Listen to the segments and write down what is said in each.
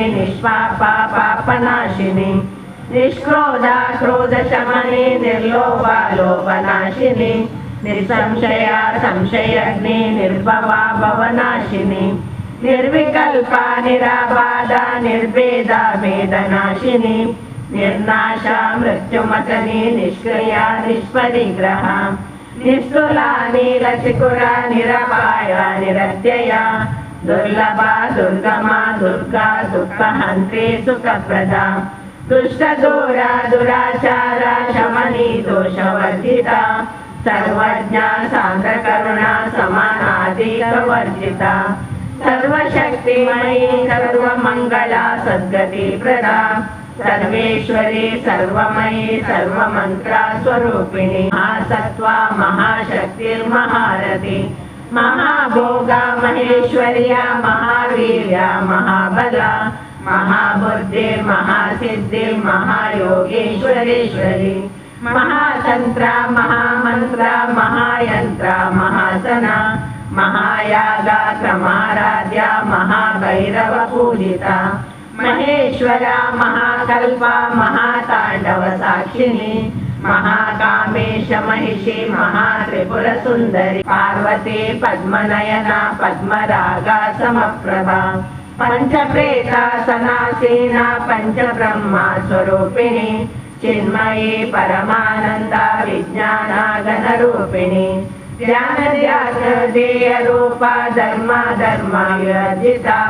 निष्पापा पापनाशिनी निष्क्रोधा क्रोधशमनी निर्लोभा लोभनाशिनी निसंशया संशयग्नि निर्भवा भवनाशिनी निर्विकल्पा निराबाधा निर्भेदा भेदनाशिनी निर्नाशा मृत्युमतनी निष्क्रिया निष्परिग्रहा निस्तुला नीलचिकुरा निरपाया निरत्यया दुर्लभा दुर्गमा दुर्गा दुःखहन्त्री सुखप्रदा दुष्टदूरा दुराचारा शमनी दोषवर्जिता सर्वज्ञा सान्द्रकरुणा समानाधिकवर्जिता सर्वशक्तिमयी सर्वमङ्गला सद्गतिप्रदा सर्वेश्वरी सर्वमयी सर्वमन्त्रा स्वरूपिणी महासत्त्वा महाशक्तिर्महारथी महाभोगा महेश्वर्या महावीर्या महाबला महाबुद्धिर्महासिद्धिर्महायोगेश्वरेश्वरी महातन्त्रा महामन्त्रा महायन्त्रा महासना महायागा क्रमाराध्या महाभैरवपूजिता महेश्वरा महाकल्पा महाताण्डवसाक्षिणी महाकामेश महिषी महात्रिपुरसुन्दरी पार्वती पद्मनयना पद्मरागा समप्रभा पञ्चप्रेतासनासीना पञ्चब्रह्मा स्वरूपिणी चिन्मयी परमानन्दा विज्ञानागणरूपिणी ध्यानध्यानदेयरूपा धर्माधर्मविवर्जिता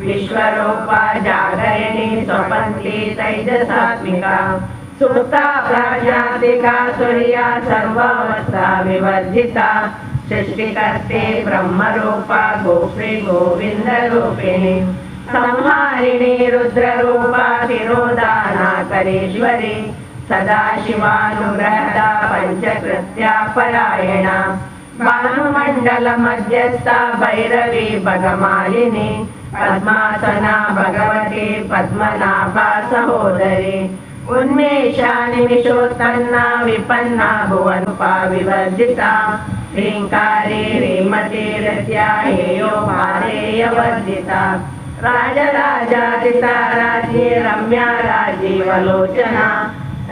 विश्वरूपा जागरिणी स्वपन्थी तैजसात्मिका सुप्ता प्राजातिका सूर्या सर्वावस्था विवर्जिता सृष्टिकर्ते ब्रह्मरूपा गोप्री गोविन्दरूपिणी संहारिणी रुद्ररूपा तिरोधानाकरेश्वरी सदाशिवानुग्रहदा पञ्चकृत्या परायणा भानुमण्डलमध्यस्था भैरवी भगमालिनी पद्मासना भगवती पद्मनाभा सहोदरी उन्मेषा निमिषोत्पन्ना विपन्ना भुवनुपा विवर्जिता ह्रीङ्कारी ह्रीमतीरत्या हेयो मारेयवर्जिता राजराजादिता राज्ञी रम्या राजीवलोचना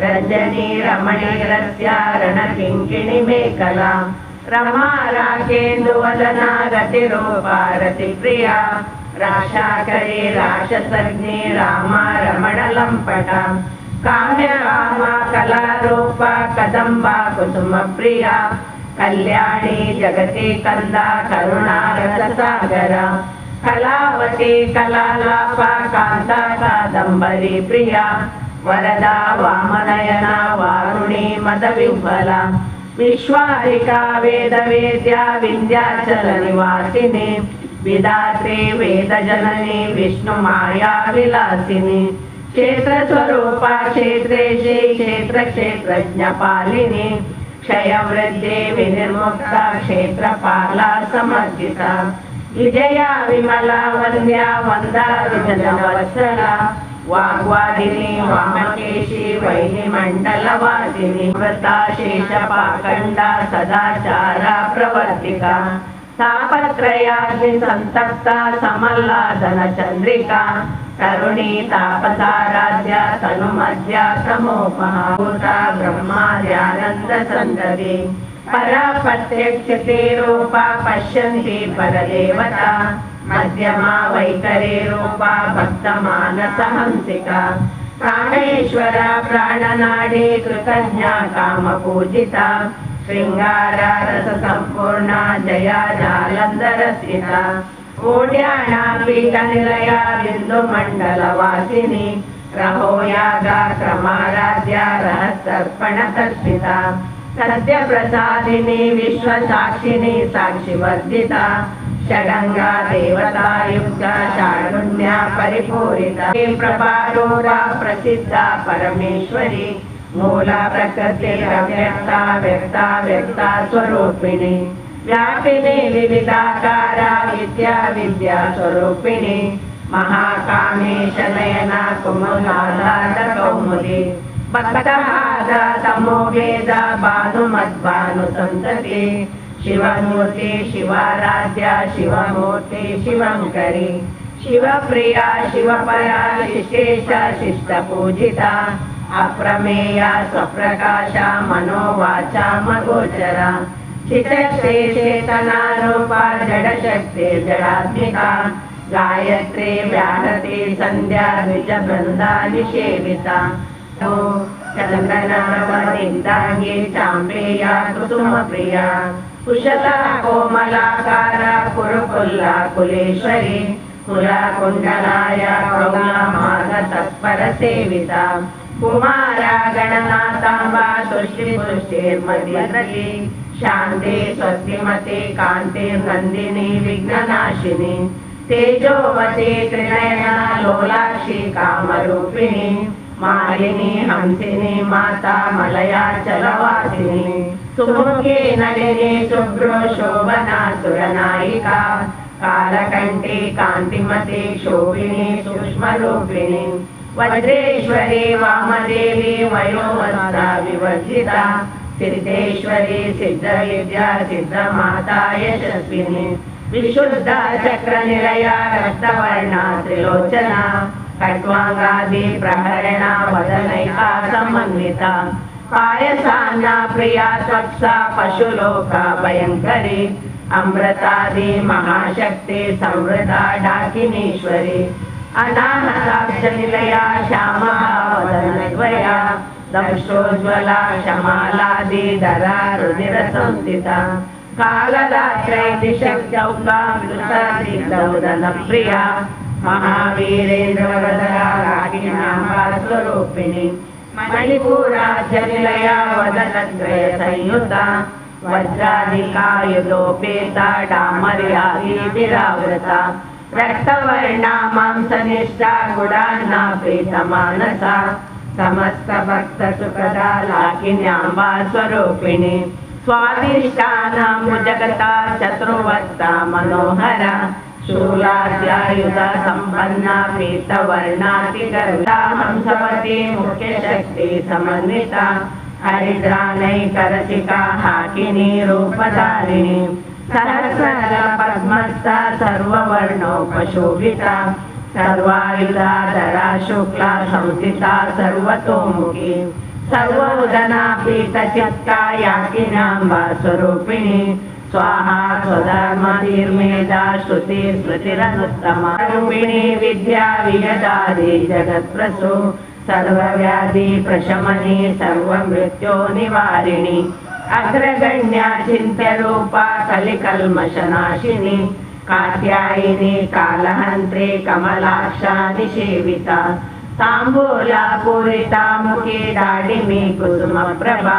रञ्जनी रमणीरस्या रणकिङ्किणी मेखला रमा राकेन्दुवदना रतिरूपा रतिप्रिया राशाकरी राशसग्नी रामा रमणलम्पटा काम्यकामा कलारूपा कदम्बा कुसुमप्रिया कल्याणी जगति कंदा करुणा रससागरा कलावती कलालापा कांता कादंबरी प्रिया वरदा वामनयना वारुणी मदविह्वला विश्वारिका वेदवेद्या विंध्याचल निवासिनी विधात्री वेदजननी विष्णुमाया विलासिनी क्षेत्रस्वरूपा क्षेत्रेशी क्षेत्रक्षेत्रज्ञपालिनी क्षयवृद्धि विनिर्मुक्ता क्षेत्रपाला समर्जिता विजया विमला वन्द्या वन्दारुजनवत्सला वाग्वादिनी वामकेशी वैनिमण्डलवासिनी व्रता शेषपाखण्डा सदाचारा प्रवर्तिका तापत्रयाग्नि संतप्ता समल्लादनचन्द्रिका तरुणी तापसाराध्या तनुमध्या तमोपहाभूता ब्रह्माद्यानन्दसन्दरी परा प्रत्यक्षतेरूपा पश्यन्ति परदेवता मध्यमा वैखरी रूपा भक्तमानसहंसिका प्राणेश्वरा प्राणनाडी कृतज्ञा कामपूजिता श्रृंगारा रससम्पूर्णा जया जालन्धरस्थिता ओड्याणा पीठनिलया बिन्दुमण्डलवासिनी रहोयागा क्रमाराध्या रहस्यर्पणतर्पिता सत्यप्रसादिनी विश्वसाक्षिणी साक्षिवर्जिता षडंगा देवतायुक्ता षाडुण्या परिपूरिता प्रभारूपा प्रसिद्धा परमेश्वरी मूला प्रकृतिरव्यक्ता व्यक्ता व्यक्ता स्वरूपिणी व्यापिनी विविधाकारा विद्या विद्या स्वरूपिणी महाकामेश नयना कुमुदाधार कौमुदी भक्तहादा तमोवेदा भानुमद्भानुसंतति शिवमूर्ति शिवाराध्या शिवमूर्ति शिवंकरी शिवप्रिया शिवपरा शिष्टेशा शिष्टपूजिता अप्रमेया स्वप्रकाशा मनोवाचा मगोचरा चितशक्ते चेतनारूपा जडशक्ति जडात्मिका गायत्री व्याहती संध्या द्विजवृंदा निषेविता चंदनावनिन्दांगी चाम्पेया कुसुमप्रिया कुशला कोमलाकारा कुरुकुल्ला कुलेश्वरी कुलाकुण्डलाया कौलामाघतत्परसेविता कुमारा गणनाथाम्बा तुष्टिपुष्टिर्मध्यरती शान्ति स्वस्तिमती कान्तिर्नन्दिनी विघ्ननाशिनी तेजोवती त्रिनयना लोलाक्षी कामरूपिणी मालिनी हंसिनी माता मलयाचलवासिनी सुमुखी नलिनी शुभ्रो शोभना सुरनायिका कालकंठी कांतिमती शोभिनी सूक्ष्मरूपिणी वज्रेश्वरी वामदेवी वयोवस्ता विवर्जिता सिद्धेश्वरी सिद्धविद्या सिद्धमाता यशस्विनी विशुद्धा चक्रनिलया रक्तवर्णा त्रिलोचना खट्वांगादि प्रहरणा वदनैका समन्विता पायसान्ना प्रिया त्वक्सा पशुलोका भयंकरी अमृतादि महाशक्ति संवृता डाकिनीश्वरी अनाहताक्षनिलया श्यामवदनद्वया दंशोज्वला शमालादिधरा रुधिरसंस्थिता कालदात्रैदिशक्त्यौका मृतादिदौदनप्रिया महावीरेन्द्रवरदा रागिणाम्बास्वरूपिणी मणिपुराज्यनिलया वदनत्रय संयुता वज्राधिकायुधोपेता डामर्यादिभिरावृता रक्तवर्णा मांसनिष्ठा गुडान्ना प्रीतमानसा समस्त भक्त सुखदा लाकिन्याम्बा स्वरूपिणी स्वादिष्टानां भुजगता चतुर्वक्ता मनोहरा शूलाद्यायुधा संपन्ना पीतवर्णातिगर्भिता हंसवती मुख्यशक्ति समन्विता हरिद्रानैकरसिका हाकिनी रूपधारिणी सहस्रदल पद्मस्था सर्ववर्णोपशोभिता सर्वायुधाधरा शुक्ला संस्थिता सर्वतोमुखी सर्वोदना पीतचित्ता याकिनाम्बा स्वरूपिणी स्वाहा स्वधर्मधीर्मेधा श्रुति स्मृतिरनुत्तमा रूपिणी विद्या वियदादि जगत्प्रसु सर्वव्याधि प्रशमनी सर्वमृत्यो निवारिणी अग्रगण्या चिन्त्यरूपा कलिकल्मषनाशिनी कात्यायिनी कालहन्त्री कमलाक्षा निषेविता ताम्बूला पूरिता मुखी दाडिमी कुसुमप्रभा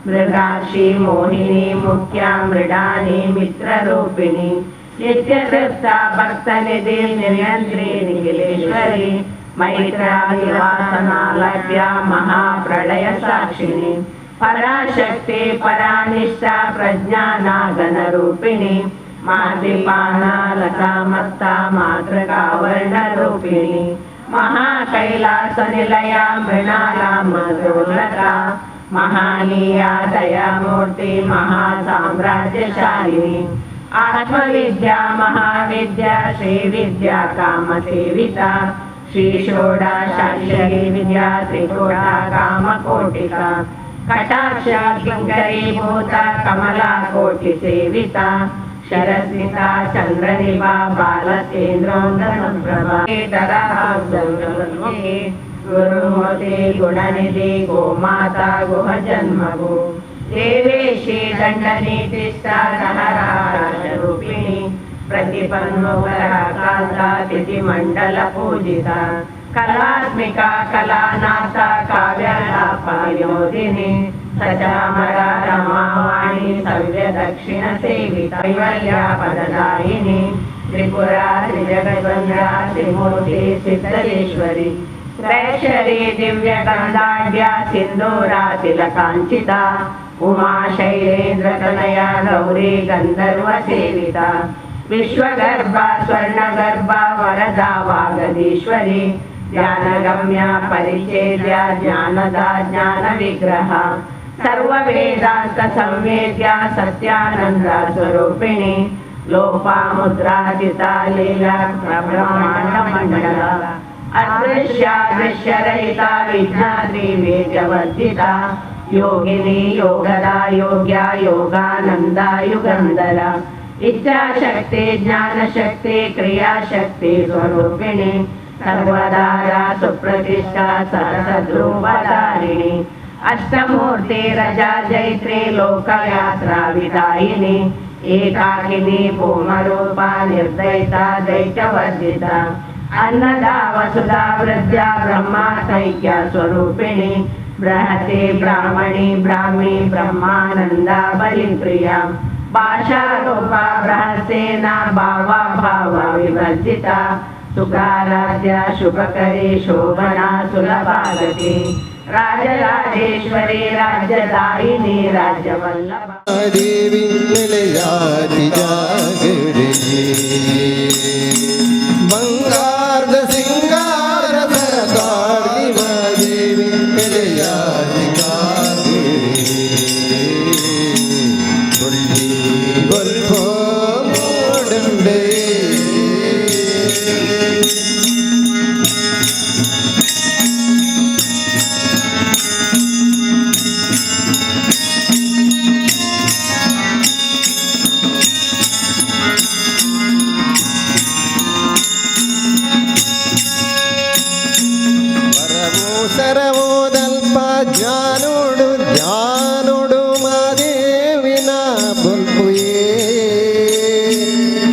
मृगाक्षी मोहिनी मुख्या मृडानी मित्ररूपिणी नित्यतृप्ता भक्तनिधि नियन्त्री निखिलेश्वरी मैत्रादिवासनालभ्या महाप्रलय साक्षिणी पराशक्ति परानिष्ठा प्रज्ञानागणरूपिणी मातृपाना लतामत्ता मातृकावर्णरूपिणी महाकैलासनिलया मृणाला मधुर्लता महानीया दयामूर्ति महासाम्राज्यशालिनी आत्मविद्या महाविद्या श्रीविद्या कामसेविता श्रीषोडशाक्षरी विद्या त्रिकोटा कामकोटिका कटाक्षा किङ्करीभूता कमला कोटिसेविता शरस्मिता चन्द्रनिभा बालकेन्द्रोन्दनप्रभा गुरुमूर्ति गुणनिधि गोमाता गुहजन्मभू देवेशी दण्डनीतिष्ठा सहरारूपिणी प्रतिपन्नोपराकान्ता तिथिमण्डलपूजिता कलात्मिका कलानाथा काव्यालापविनोदिनी सचामरा रमावाणी सव्यदक्षिणसेविता कैवल्यापददायिनी त्रिपुरा त्रिजगद्वन्द्या त्रिमूर्ति सिद्धेश्वरी त्रैश्वरी दिव्यगन्धाढ्या सिन्दूरा तिलकाञ्चिता उमा शैलेन्द्रतनया गौरी गन्धर्वसेविता विश्वगर्भा स्वर्णगर्भा वरदा वागदीश्वरी ध्यानगम्या परिचेद्या ज्ञानदा ज्ञानविग्रहा सर्ववेदान्तसंवेद्या सत्यानन्दा स्वरूपिणी लोपामुद्रादिता लीला ब्रह्माण्डमण्डल अदृश्या दृश्यरहिता विज्ञात्री वेदवर्धिता योगिनी योगदा योग्या योगानन्दा युगन्धरा इच्छाशक्ति ज्ञानशक्ति क्रियाशक्ति स्वरूपिणी सर्वदारा सुप्रतिष्ठा सरसद्रूपधारिणी अष्टमूर्ति रजा जैत्री लोकयात्रा विदायिनी एकाकिनी भूमरूपा निर्दयिता दैत्यवर्जिता अन्नदा वसुधा वृद्धा ब्रह्मा सैक्य स्वरूपिणी बृहति ब्राह्मणी ब्राह्मी ब्रह्मानंदा बलिप्रिया भाषारूपा बृहस्सेना भावा भावा विवर्जिता सुखाराध्या शुभकरी शोभना सुलभागति राजराजेश्वरी राज्यदायिनी राज्यवल्लभा देवी निलयाति जागरे बंगार सिंगार सरकार देवी निलयाति जागरे बुल्ली बुल्फो मोडंडे सरवोदल्प ಜ್ಞಾನುಡು ಜ್ಞಾನುಡು ಮಾದೇವಿನ ಬುಲ್ಪುಯೇ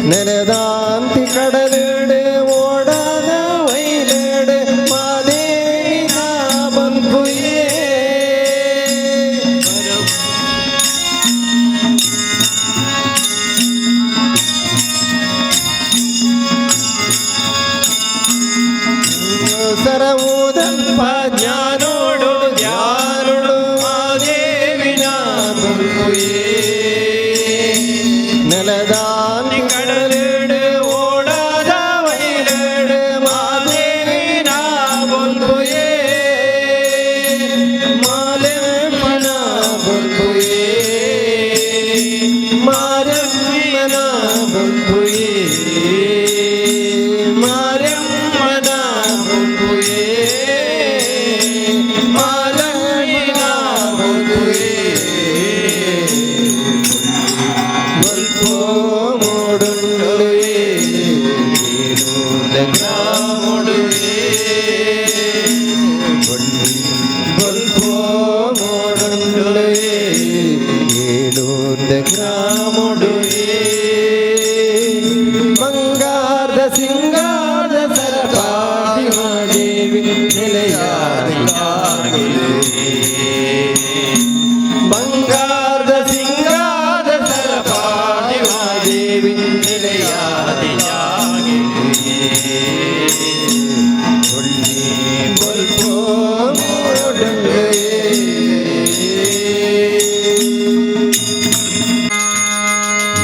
ನೆನೆದಾಂತಿ ಕಡಲಿಡೆ ಓಡದ ವೈಲೆಡೆ ಮಾದೇವಿನ ಬುಲ್ಪುಯೇ सरवोदल्प ಜ್ಞಾನುಡು ಜ್ಞಾನುಡು ಮಾದೇವಿನ ಬುಲ್ಪುಯೇ ನೆಲದಾಂತಿ ಕಡಲಿಡೆ ಓಡದ ವೈಲೆಡೆ ಮಾದೇವಿನ ಬುಲ್ಪುಯೇ ಮಾಲೆಮ್ಮನ ಬುಲ್ಪುಯೇ ಮಾರಮ್ಮನ ಬುಲ್ಪುಯೇ ಮಾರಮ್ಮನ ಬುಲ್ಪುಯೇ ಮಾಲಯ್ಯನ ಬುಲ್ಪುಯೇ ಬುಲ್ಪೋ ಮೂಡುಂಡುಯೇ ಗ್ರಾಮುಡುಯೇ ಬುಲ್ಪೋ ಮೂಡುಂಡುಯೇ ಏಳೂರ್ದ ಗ್ರಾಮುಡುಯೇ ಬಂಗಾರದ ಸಿಂಗಾರದ ಸರ್ಪಾದಿವ ದೇವಿ ನಿಲಯಾದಿ ಬಂಗಾರದ ಸಿಂಗಾರದ ಸರ್ಪಾದಿವ ದೇವಿ ನಿಲಯಾದಿ ಬುಳ್ಳಿ ಬುಲ್ಪೋ ಮೂಡುಂಡುಯೇ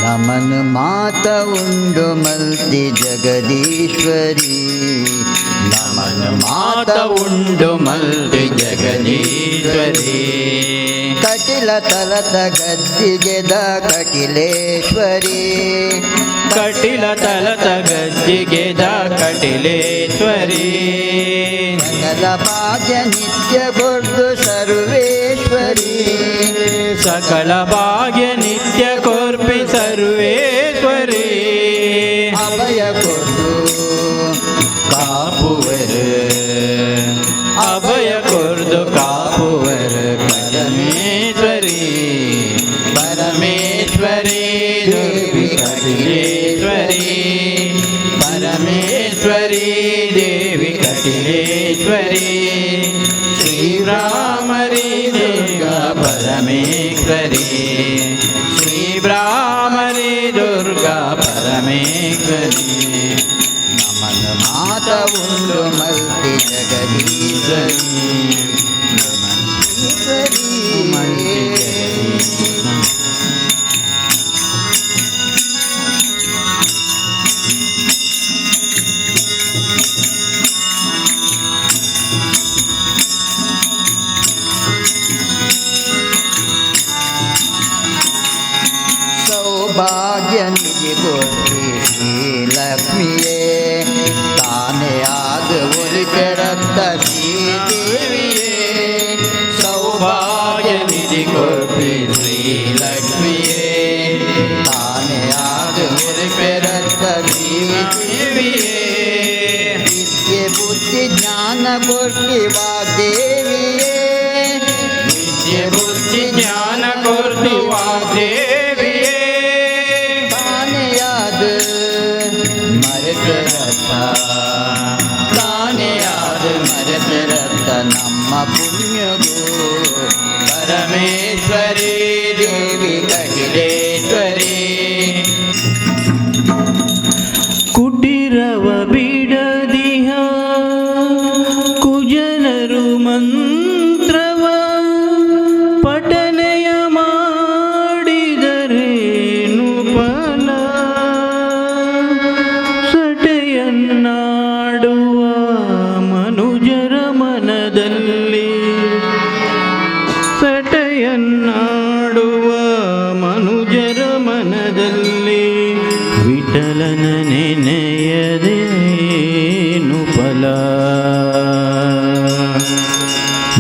नमन माता उंडु मल्ति जगदीश्वरी नमन माता उंडु मल्ति जगदीश्वरी कटिल तलत गद्दिಗೆದ कटिलेश्वरी कटिल तलत गद्दिಗೆದ कटिलेश्वरी सकल भाग्य नित्य गुर्दु सर्वेश्वरी सकल भाग्य नित्य कोर्पि सर्वेश्वरी अभय गुर्दु कापुवर अभय कुर्दु कापुवर परमेश्वरी परमेश्वरी देवी कटिलेश्वरी परमेश्वरी देवी कटिलेश्वरी श्रीरामरी दुर्गा परमेश्वरी श्रीब्राह्मरी दुर्गा परमेश्वरी नमन माता उंडु मल्ति जगदीश्वरी सौभाग्य निधि ಕೊಟ್ಟಿ ಶ್ರೀ ಲಕ್ಷ್ಮಿಯೇ ತಾನೇ ಆದ ಒಲಿಕೆರತ್ತ ಶ್ರೀದೇವಿಯೇ ಸೌಭಾಗ್ಯ ನಿಧಿ ಕೊಟ್ಟಿ ಶ್ರೀ ಲಕ್ಷ್ಮಿಯೇ ತಾನೇ ಆದ ಒಲಿಕೆರತ್ತ ಶ್ರೀದೇವಿಯೇ ವಿದ್ಯೆ ಬುದ್ಧಿ ಜ್ಞಾನ ಕೊಟ್ಟಿ ವಾಗ್ದೇವಿಯೇ ವಿದ್ಯೆ ಬುದ್ಧಿ ಜ್ಞಾನ ಕೊಟ್ಟು ವಾಗ್ದೇವಿಯೇ ತಾನೆಯಾದ ಮರೆತರತ್ತ ತಾನೆಯಾದ ಮರೆತರತ್ತ ನಮ್ಮ ಪುಣ್ಯಗೂ ಪರಮೇಶ್ವರಿ ದೇವಿ ಕಟಿಲೇಶ್ವರಿ ಕುಟಿರವ ಬಿಡದಿಹ ಕುಜನರು ಮಂತ್ರವ ಪಠನೆಯ ಮಾಡಿದರೇನು ಫಲ ಸಟೆಯನ್ನಾಡುವ ಮನುಜರ ಮನದಲ್ಲಿ ಸಟೆಯನ್ನಾಡುವ ಮನುಜರ ಮನದಲ್ಲಿ ವಿಠಲನ ನೆನೆಯದೇನು ಫಲ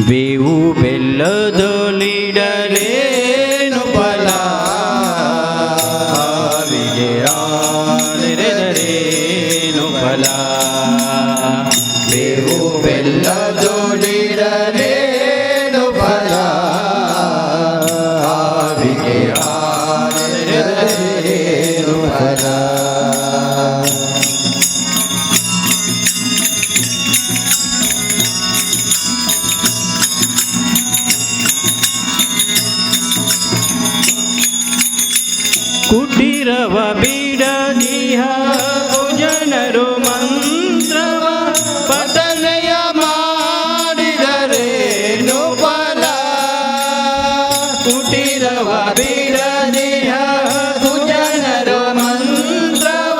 ಬೇವು ಬೆಲ್ಲದೊಲಿಡಲೇನು ಫಲ ಹಾವಿಗೆ ಹಾಲೆರೆದರೇನು ಫಲ ಬೇವು ಬೆಲ್ಲದೊಲಿಡಲೇನು ಫಲ ಹಾವಿಗೆ ಹಾಲೆರೆದರೇನು ಫಲ ಕುಟಿರವ ಬಿಡದಿಹ ಜನರು ಮಂತ್ರವ ಪಠನೆಯ ಮಾಡಿದರೇನು ಫಲ ಕುಟಿರವ ಬಿಡದಿಹ ಜನರು ಮಂತ್ರವ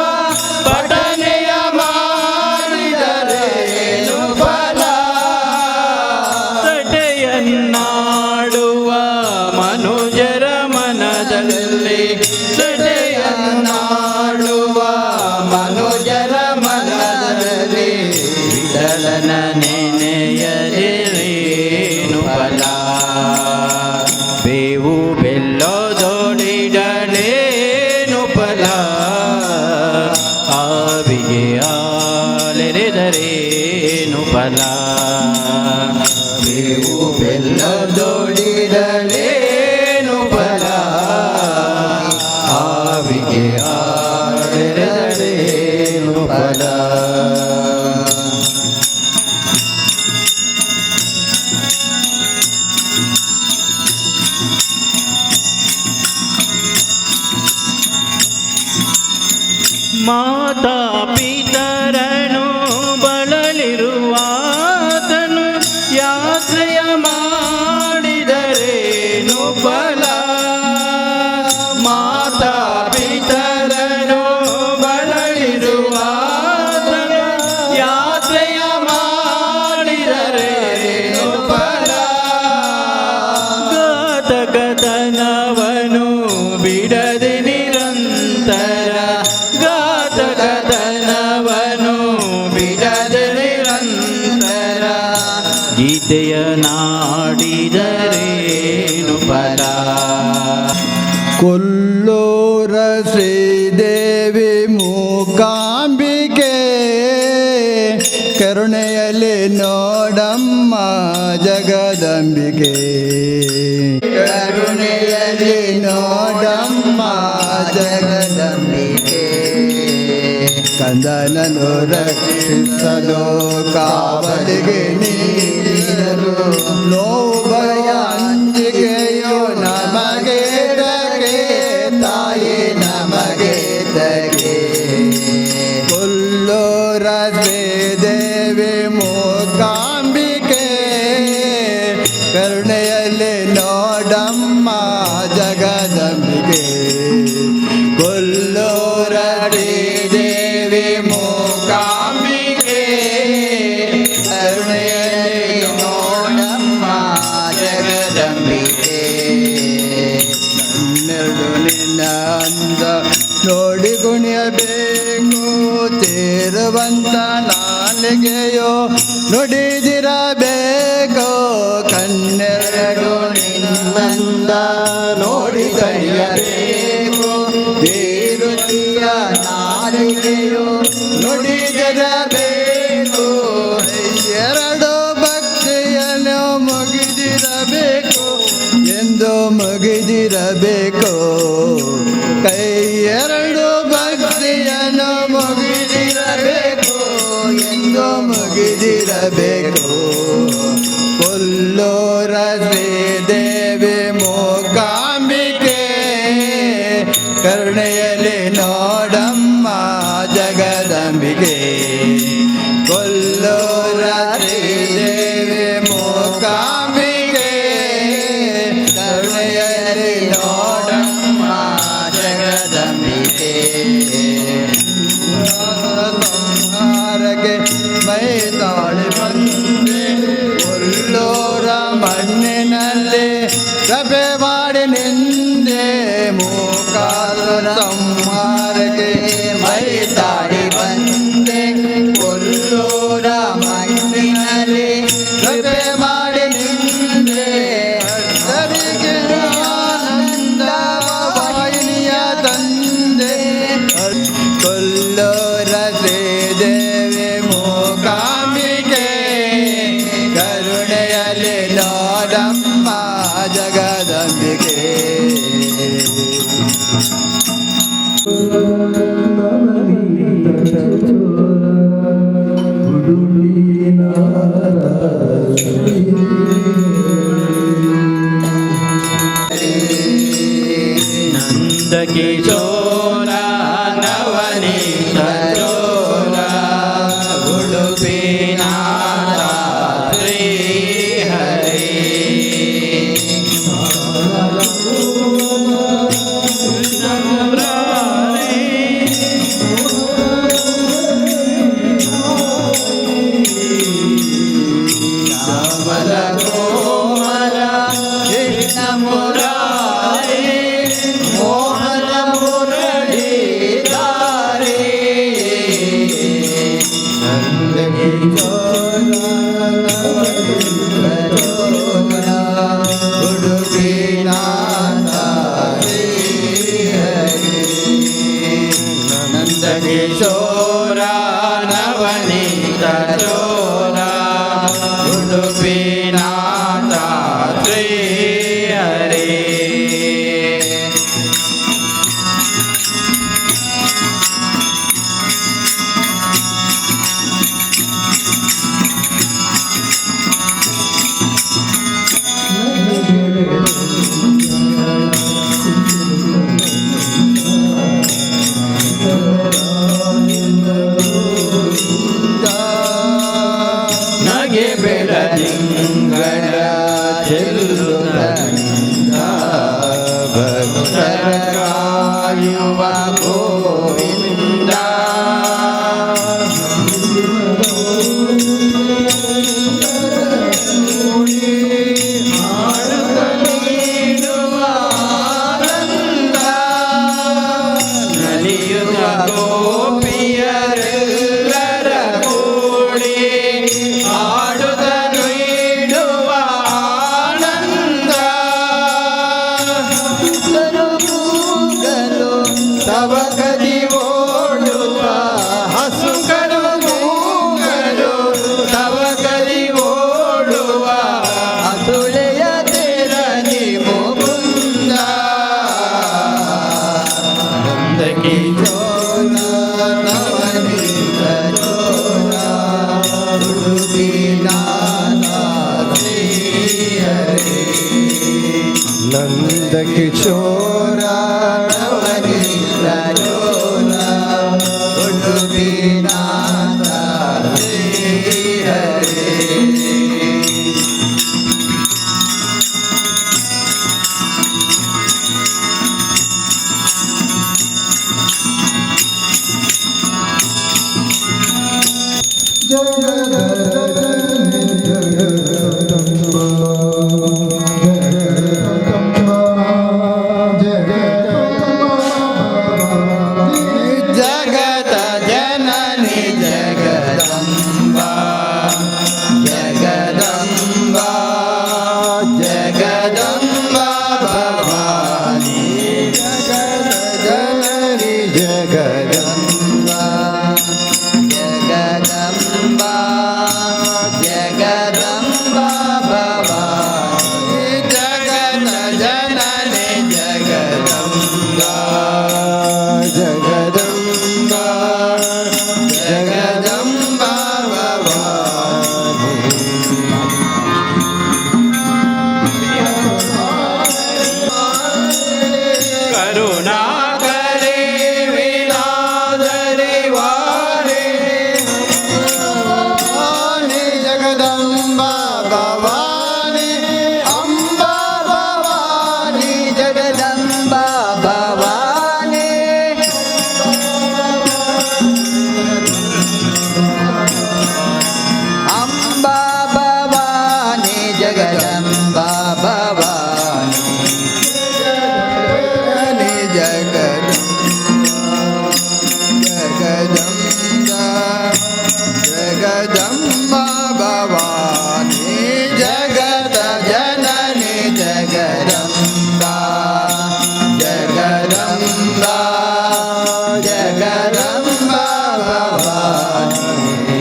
ಪಠನೆಯ ಮಾಡಿದರೇನು ಫಲ ಸಟೆಯನ್ನಾಡುವ ಮನುಜರ ಮನದಲ್ಲಿ ಸಟೆಯನ್ನಾಡುವ ಮನುಜರ ಮನದಲ್ಲಿ ವಿಠಲನ ನೆನೆಯದೇನು ಫಲ ಬೇವು ಬೆಲ್ಲದೊಡಿಡಲೇನು ಫಲ ಆವಿಗೆ ಹಾಲೆರೆದರೇನು ಫಲ ಬೇವು ಬೆಲ್ಲದೊಡಿಡಲೇನು ಫಲ ಆವಿಗೆ ಹಾಲೆರೆದರೇನು ಫಲ ಮಾತಾ ಪಿತರನು ಬಳಲಿರುವಾತನು ಯಾತ್ರೆಯ ಮಾಡಿದರೇನು ಫಲ ಮಾತಾ ಪಿತರನು ಬಳಲಿರುವಾತನು ಯಾತ್ರೆಯ ಮಾಡಿದರೇನು ಫಲ ಘಾತಕತನವನು ಬಿಡದೆ ನಿರಂತರ ಘಾತಕತನವನು ಬಿಡದೆ ನಿರಂತರ ಗೀತೆಯ ನಾಡಿದರೇನು ಫಲ ಕೊಲ್ಲೂರ ಶ್ರೀದೇವಿ ಮೂಕಾಂಬಿಕೆ ಕರುಣೆಯಲ್ಲಿ ನೋಡಮ್ಮ ಜಗದಂಬಿಕೆ ಕರುಣೆಯಲ್ಲಿ ನೋಡಮ್ಮ ಜಗದಂಬಿಕೆ ಕಂದನನು ರಕ್ಷಿಸಲು ಕಾವಲಿಗೆ ನೀಡಲು ನೋಭಯ ಅಂಜಿಕೆಯೋ ನಮಗೆ ತಗೆ ತಾಯಿ ನಮಗೆ ತಗೆ ಕೊಲ್ಲೂರ ಶ್ರೀದೇವಿ ಮೂಕಾಂಬಿಕೆ ಕರುಣೆಯಲ್ಲಿ ನೋಡಮ್ಮ ಜಗದಂಬಿಕೆ ಕೊಲ್ಲೂರ ಶ್ರೀದೇವಿ ಮೂಕಾಂಬಿಕೆ ಕರುಣೆಯಲ್ಲಿ ನೋಡಮ್ಮ ಜಗದಂಬಿಕೆ ನನ್ನೆರಡು ನಿನ್ನ ಅಂದ ನೋಡಿ ಕುಣಿಯಬೇಕು ತೇರುವಂತ ನಾಲಿಗೆಯೋ ನುಡಿದಿರಬೇಕು ಕಣ್ಣೆರಡು ನಿನ್ನಂದ ನೋಡಿ ಕಲಿಯಬೇಕು ತೇರುತ್ತಿಯ ನಾಲಿಗೆಯೋ ನುಡಿದಿರಬೇಕು ಎರಡು ಭಕ್ತಿಯನ್ನು ಮುಗಿದಿರಬೇಕು ಎಂದು ಮುಗಿದಿರಬೇಕು ಕೈ ಎರಡು ಭಕ್ತಿಯನ್ನು ಮುಗಿದಿರಬೇಕು ಎಂದು ಮುಗಿದಿರಬೇಕು ಕೊಲ್ಲೂರ ಶ್ರೀದೇವಿ ಮೂಕಾಂಬಿಕೆ ಕರುಣೆಯಲ್ಲಿ ನೋಡಮ್ಮ ಜಗದಂಬಿಕೆ ಕೊಲ್ಲೂರ ಶ್ರೀದೇವಿ ಮೂಕಾಂಬಿಕೆ ಕರುಣೆಯಲ್ಲಿ ನೋಡಮ್ಮ ಜಗದಂಬಿಕೆ ಸಂಹಾರಕ್ಕೆ ಮೈ ತಾಳಿ ಬಂದೆ ಕೊಲ್ಲೂರ ಮಣ್ಣಿನಲ್ಲಿ ಸಭೆ ಮಾಡಿ ನಿಂದೆ ಮೂಕಾಸುರ ಸಂಹಾರಕ್ಕೆ ಮೈ ತಾಳಿ ಬಂದೆ ಕೊಲ್ಲೂರ ಮಣ್ಣಿನಲ್ಲಿ ಸಭೆ ಮಾಡಿ ನಿಂದೆ ಅಷ್ಟರಿಗೆ ಆನಂದ ವಾಹಿನಿಯ ತಂದೆ ಕೊಲ್ಲೂರ ಶ್ರೀದೇವಿ ಮೂಕಾಂಬಿಕೆ ಕರುಣೆಯಲ್ಲಿ ನೋಡಮ್ಮ ಜಗದಂಬಿಕೆ ನಂದಕಿಶೋರ ನವನೀತ ಚೋರ ಉಡುಪಿನಾಥ ಶ್ರೀ ಹರಿ ಕೃಷ್ಣ ಮುರಾರಿ ಶ್ಯಾಮಲ ಕೋಮಲ ಕೃಷ್ಣ ಮುರಾರಿ ಮೋಹನ ಮುರಳಿ ಧಾರೆ ನಂದಕಿಶೋರ ನವನೀತ ಚೋರ ಉಡುಪಿನಾಥ ಶ್ರೀ ಹರಿ ನಗೆ ಬೆಳದಿಂಗಳ ಚೆಲ್ಲುತ್ತ ಭಕ್ತರ ಕಾಯುವ ಗೋವಿಂದ ಹಾಡುತ್ತ ನೀಡುವ ಆನಂದ ನಲಿಯುವ ಗೋಪಿಯರೆಲ್ಲರ ಕೂಡಿ ಆಡುತ್ತ ನೀಡುವ ಆನಂದ ಕೂಗಲು ತವ ಕದಿ ಓಡುವ ಹಸುಕರು ಮೂಗರು ತವ ಕಲಿ ಓಡುವ ಅಸುಳೆಯ ತೆರನಿ ಮುಕುಂದ ನಂದಕಿಶೋರ ನವನೀತ ಚೋರ ಉಡುಪಿನಾಥ ಶ್ರೀ ಹರಿ ನಂದಕಿಶೋರ ನವನೀತ ಚೋರ ಉಡುಪಿನಾಥ ಶ್ರೀ ಹರಿ जय ಜಗದಂಬಾ ಜಗದಂಬಾ ಜಗದಂಬಾ ಭವಾನಿ ಜಗದ ಜನನಿ ಜಗದಂಬಾ ಜಗದಂಬಾ ಜಗದಂಬಾ ಭವಾನಿ ಕರುಣಾಕರಿ ವಿನಾದರಿ ವಾರಿ ಭವಾನಿ ಜಗದಂಬಾ ಭವಾನಿ ಅಂಬಾ ಭವಾನಿ ಜಗದಂಬಾ ಭವಾನಿ ಅಂಬಾ ಭವಾನಿ ಜಗದಂಬಾ ಭವಾನಿ ಜಗದಂಬಾ ಜಗದಂಬಾ ಭವಾನಿ ಜಗದ ಜನನಿ ಜಗದಂಬಾ ಜಗದಂಬಾ ಜಗದಂಬಾ ಭವಾನಿ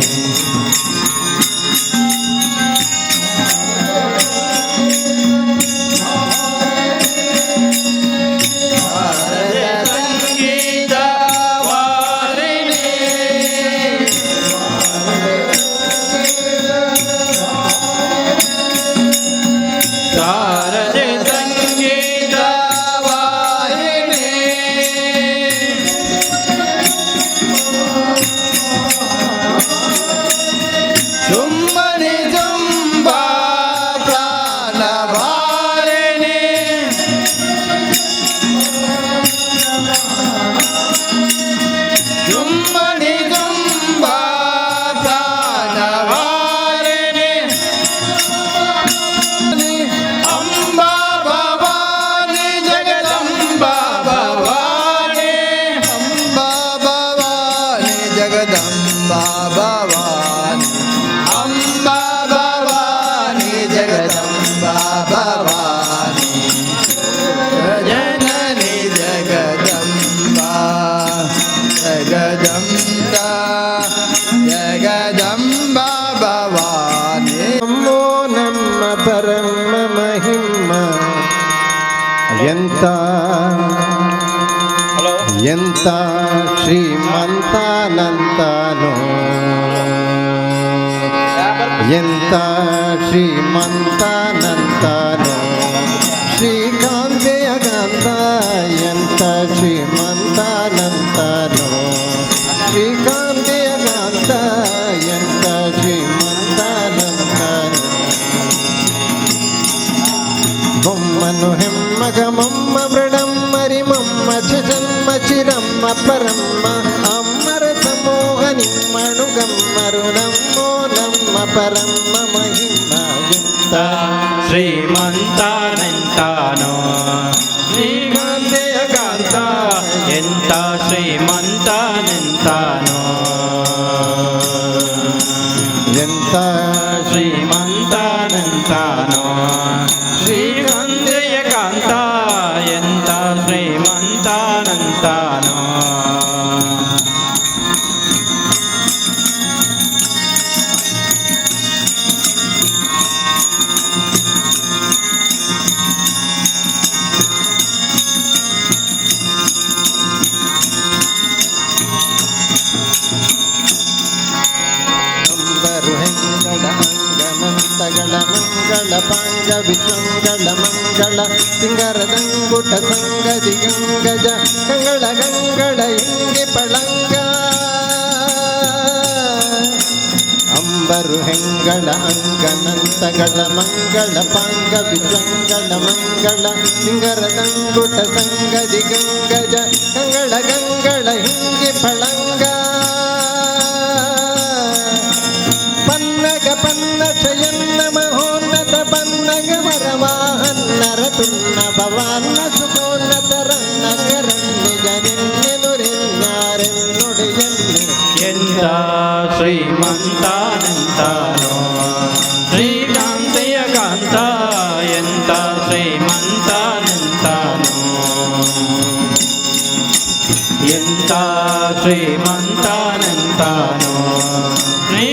ಸಂಗೀತ ವಾರಿಣಿ ಶಾರದೆ ಸಂಗೀತ ವಾರಿಣಿ ಚುಂಬನಿ ಚುಂಬಾ ಪ್ರಾಣ ಭಾರಿಣಿ ಚುಂಬನಿ ಚುಂಬಾ ಪ್ರಾಣ ಭಾರಿಣಿ ಅಂಬಾ ಭವಾನಿ ಜಗದಂಬಾ ಭವಾನಿ ಅಂಬಾ ಭವಾನಿ ಜಗದಂಬಾ ಭವಾನಿ ಅಂಬಾ ಭವಾನಿ ಜಗದಂಬಾ ಭವಾನಿ ಜನನಿ ಜಗದಂಬಾ ಜಗದಂಬಾ ಜಗದಂಬಾ ಭವಾನಿ ನಮ್ಮೋ ನಮ್ಮ ಪರಮ ಮಹಿಮ ಎಂತ ಎಂತ ಶ್ರೀಮಂತಾನಂತಾನೋ ಎಂತ ಶ್ರೀಮಂತಾನಂತಾನೋ ಶ್ರೀಕಾಂತೆಯ ಕಾಂತ ಎಂತ ಶ್ರೀಮಂತಾನಂತಾನೋ ಶ್ರೀಕಾಂತೆಯ ಕಾಂತ ಎಂತ ಶ್ರೀಮಂತಾನಂತಾನೋ ಬೊಮ್ಮನು ಹೆಮ್ಮಗ ಮೊಮ್ಮ ಮೃಡಮ್ಮರಿ ಮೊಮ್ಮ ಜನ್ಮ ಚಿರಮ್ಮ ಪರಮ್ಮ ಅಮ್ಮರ ಸಮೂಹ ನಿಮ್ಮಣು ಗಮ್ಮರು ನಮ್ಮೋ ನಮ್ಮ ಪರಮ್ಮ ಮಹಿಮ ಎಂತ ಶ್ರೀಮಂತಾನಂತಾನೋ ಶ್ರೀಕಾಂತೆಯ ಕಾಂತ ಎಂತ ಶ್ರೀಮಂತಾನಂತಾನೋ ಎಂತ ಶ್ರೀಮಂತಾನಂತಾನೋ ಶ್ರೀಕಾಂತೆಯ ಕಾಂತ ಎಂತ ಶ್ರೀಮಂತಾನಂತಾನೋ ಅಂಬರು ಹೆಂಗಳ ಅಂಗನಂತಗಳ ಮಂಗಳ ಪಾಂಗ ವಿಶ್ವಂಗಳ ಮಂಗಳ ಸಿಂಗರದಂಗುಟ ಸಂಗದಿ ಗಂಗಜ ಕಂಗಳ ಗಂಗಳ ಇಂಗಿ ಪಳಂಗ ಅಂಬರು ಹೆಂಗಳ ಅಂಗನಂತಗಳ ಮಂಗಳ ಪಾಂಗ ವಿಶ್ವಂಗಳ ಮಂಗಳ ಸಿಂಗರದಂಗುಟ ಸಂಗದಿ ಗಂಗಜ ಕಂಗಳ ಗಂಗಳ ಹಿಂಗಿ ಪಳಂಗ ಪನ್ನಗ ಪನ್ನ ಶಯನ್ನ ಮಹೋನ್ನತ ಪನ್ನಗ ವರವಾಹನ್ನರ ತುನ್ನ ಭವಾನ್ನ ಸುಖೋನ್ನತ ರನ್ನ ಕರಣ್ಯ ಜನಿನ್ನುರಿನ್ನಾರೆನ್ನುಡಿಯನ್ನೆ ಎಂತ ಶ್ರೀಮಂತಾನಂತಾನೋ ಶ್ರೀಕಾಂತೆಯ ಕಾಂತ ಎಂತ ಶ್ರೀಮಂತಾನಂತಾನೋ ಎಂತ ಶ್ರೀಮಂತನೆಂತಾನೋ ಶ್ರೀ